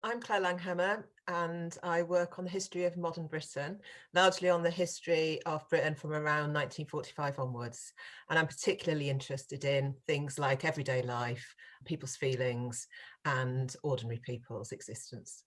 I'm Claire Langhamer and I work on the history of modern Britain, largely on the history of Britain from around 1945 onwards. And I'm particularly interested in things like everyday life, people's feelings and ordinary people's existence.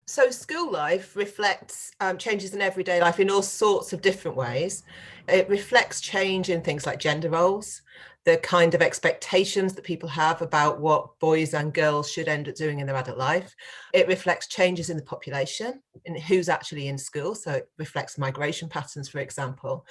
So school life reflects changes in everyday life in all sorts of different ways. It reflects change in things like gender roles, the kind of expectations that people have about what boys and girls should end up doing in their adult life. It reflects changes in the population, in who's actually in school. So it reflects migration patterns, for example.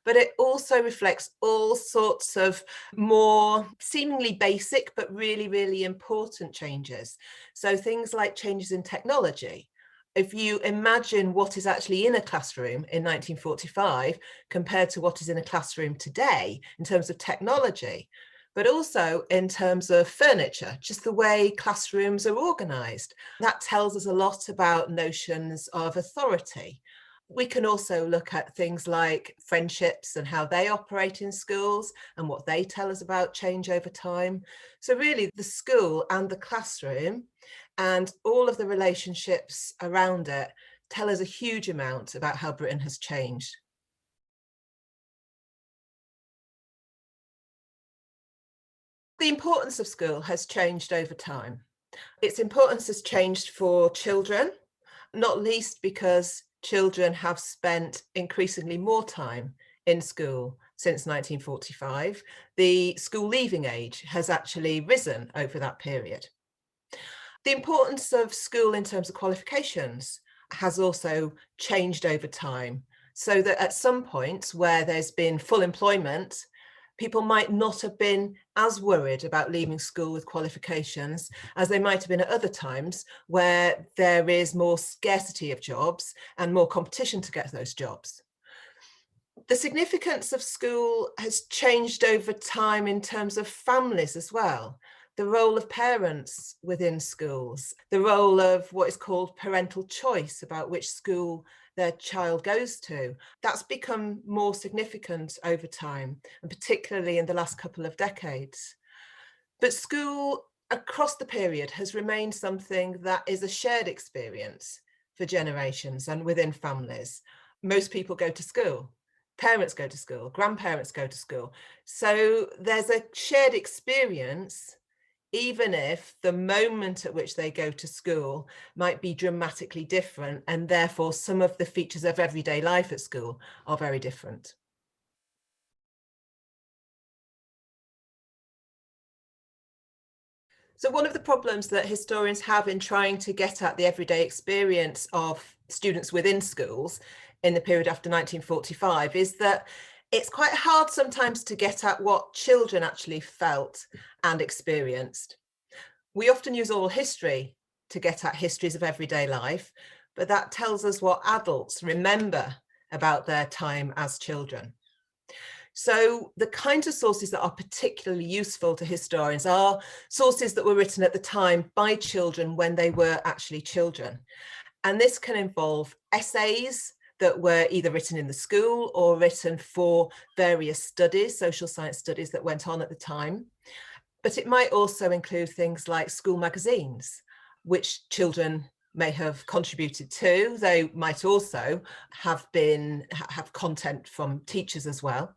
But it also reflects all sorts of more seemingly basic, but really, really important changes. So things like changes in technology. If you imagine what is actually in a classroom in 1945 compared to what is in a classroom today in terms of technology, but also in terms of furniture, just the way classrooms are organised. That tells us a lot about notions of authority. We can also look at things like friendships and how they operate in schools and what they tell us about change over time. So really the school and the classroom and all of the relationships around it tell us a huge amount about how Britain has changed. The importance of school has changed over time. Its importance has changed for children, not least because children have spent increasingly more time in school since 1945. The school leaving age has actually risen over that period. The importance of school in terms of qualifications has also changed over time, so that at some points where there's been full employment, people might not have been as worried about leaving school with qualifications as they might have been at other times where there is more scarcity of jobs and more competition to get those jobs. The significance of school has changed over time in terms of families as well. The role of parents within schools, the role of what is called parental choice about which school their child goes to. That's become more significant over time, and particularly in the last couple of decades. But school across the period has remained something that is a shared experience for generations and within families. Most people go to school. Parents go to school, grandparents go to school. So there's a shared experience, even if the moment at which they go to school might be dramatically different, and therefore some of the features of everyday life at school are very different. So one of the problems that historians have in trying to get at the everyday experience of students within schools in the period after 1945 is that it's quite hard sometimes to get at what children actually felt and experienced. We often use oral history to get at histories of everyday life, but that tells us what adults remember about their time as children. So the kinds of sources that are particularly useful to historians are sources that were written at the time by children when they were actually children. And this can involve essays that were either written in the school or written for various studies, social science studies that went on at the time. But it might also include things like school magazines, which children may have contributed to. They might also have content from teachers as well.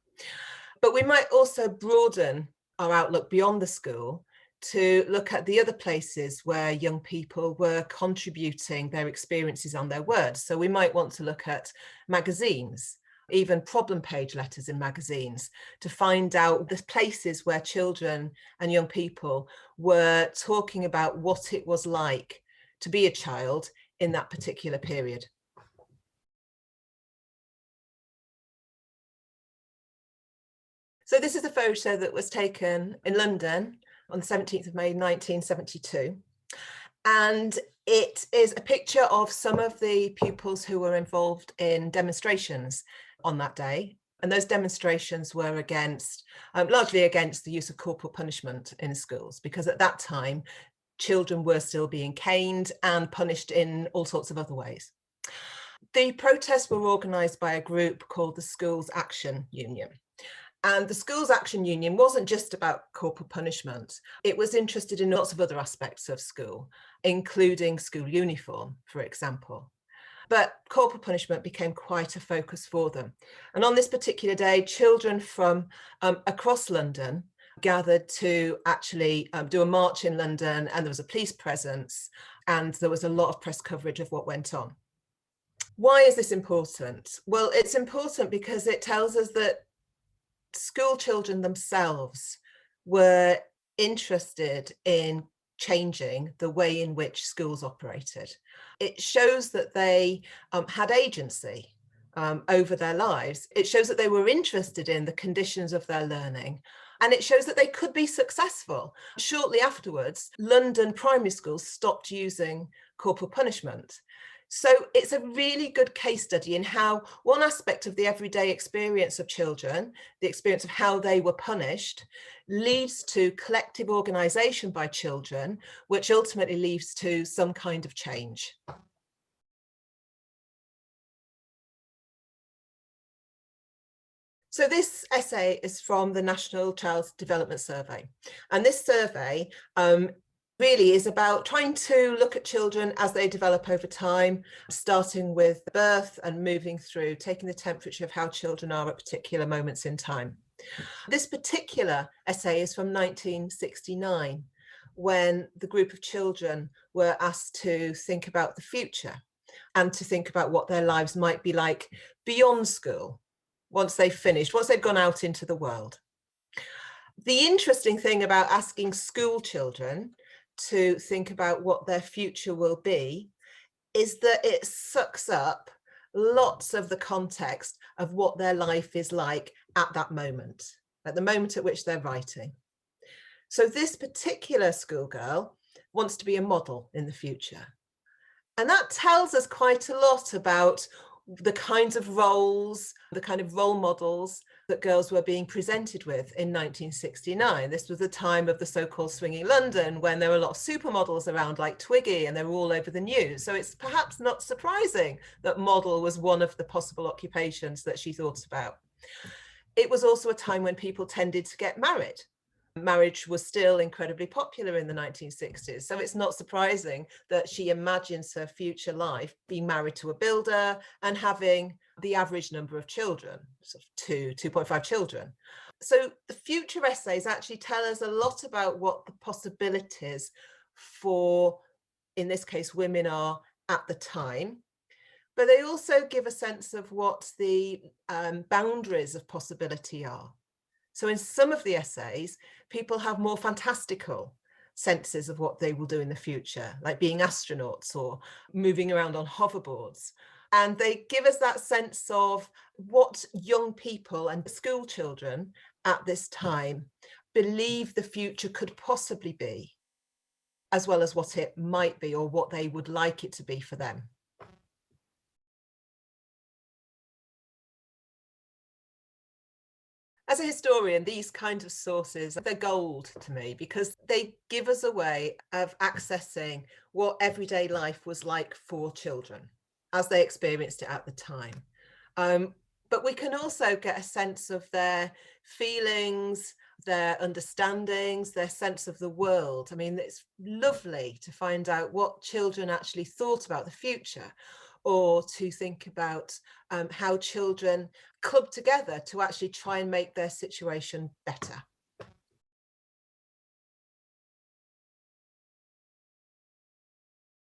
But we might also broaden our outlook beyond the school to look at the other places where young people were contributing their experiences on their words. So we might want to look at magazines, even problem page letters in magazines, to find out the places where children and young people were talking about what it was like to be a child in that particular period. So this is a photo that was taken in London on the 17th of May 1972. And it is a picture of some of the pupils who were involved in demonstrations on that day. And those demonstrations were against, largely against the use of corporal punishment in schools, because at that time, children were still being caned and punished in all sorts of other ways. The protests were organised by a group called the Schools Action Union. And the Schools Action Union wasn't just about corporal punishment. It was interested in lots of other aspects of school, including school uniform, for example. But corporal punishment became quite a focus for them. And on this particular day, children from across London gathered to actually do a march in London, and there was a police presence, and there was a lot of press coverage of what went on. Why is this important? Well, it's important because it tells us that school children themselves were interested in changing the way in which schools operated. It shows that they had agency over their lives. It shows that they were interested in the conditions of their learning. And it shows that they could be successful. Shortly afterwards, London primary schools stopped using corporal punishment. So it's a really good case study in how one aspect of the everyday experience of children, the experience of how they were punished, leads to collective organisation by children, which ultimately leads to some kind of change. So this essay is from the National Child Development Survey. And this survey really is about trying to look at children as they develop over time, starting with birth and moving through, taking the temperature of how children are at particular moments in time. This particular essay is from 1969, when the group of children were asked to think about the future and to think about what their lives might be like beyond school, once they've finished, once they've gone out into the world. The interesting thing about asking school children to think about what their future will be is that it sucks up lots of the context of what their life is like at that moment, at the moment at which they're writing. So this particular schoolgirl wants to be a model in the future. And that tells us quite a lot about the kinds of roles, the kind of role models that girls were being presented with in 1969. This was the time of the so-called swinging London, when there were a lot of supermodels around like Twiggy, and they were all over the news. So it's perhaps not surprising that model was one of the possible occupations that she thought about. It was also a time when people tended to get married. Marriage was still incredibly popular in the 1960s. So it's not surprising that she imagines her future life being married to a builder and having the average number of children, sort of 2.5 children. So the future essays actually tell us a lot about what the possibilities for, in this case, women are at the time. But they also give a sense of what the boundaries of possibility are. So in some of the essays, people have more fantastical senses of what they will do in the future, like being astronauts or moving around on hoverboards. And they give us that sense of what young people and school children at this time believe the future could possibly be, as well as what it might be or what they would like it to be for them. As a historian, these kinds of sources, they're gold to me because they give us a way of accessing what everyday life was like for children as they experienced it at the time. But we can also get a sense of their feelings, their understandings, their sense of the world. I mean, it's lovely to find out what children actually thought about the future, or to think about how children club together to actually try and make their situation better.